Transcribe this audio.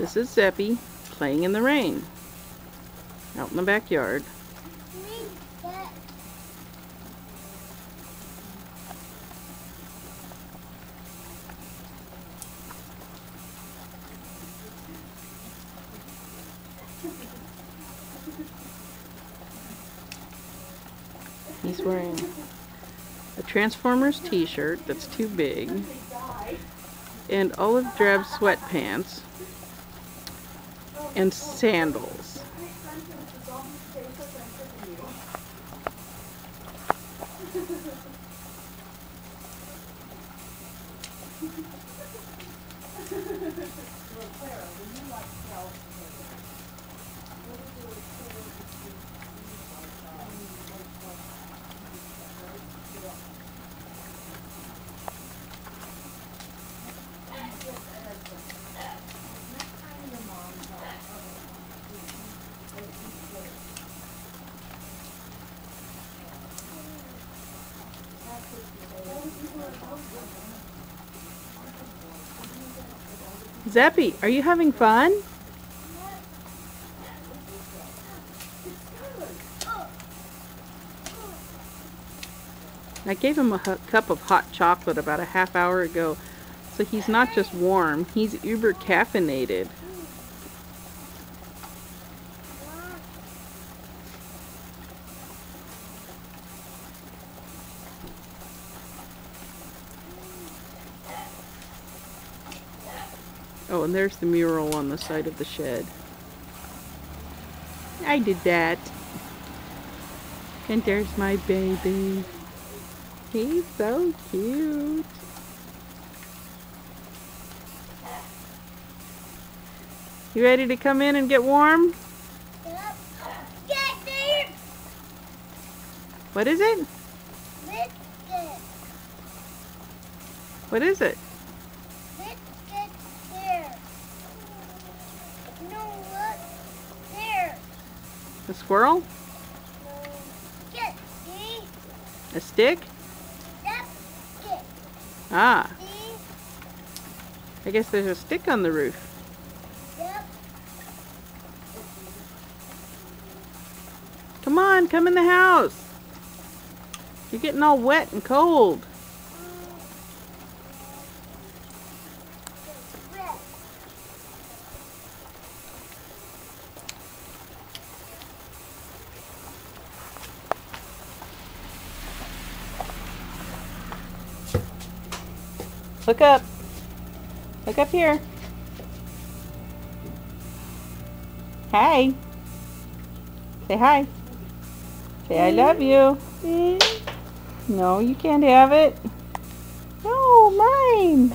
This is Zeppy playing in the rain out in the backyard. He's wearing a Transformers t-shirt that's too big and olive drab sweatpants and sandals. Zeppy, are you having fun? I gave him a cup of hot chocolate about a half hour ago, so he's not just warm, he's uber caffeinated. Oh, and there's the mural on the side of the shed. I did that. And there's my baby. He's so cute. You ready to come in and get warm? Yep. Get there. What is it? Biscuit. What is it? Biscuit there. No, look. There. A squirrel? No. Get, see? A stick? That stick. Ah, See? I guess there's a stick on the roof. Yep. Come on, come in the house. You're getting all wet and cold. Red. Look up. Look up here. Hi. Say hi. Say I love you. No, you can't have it. No, mine.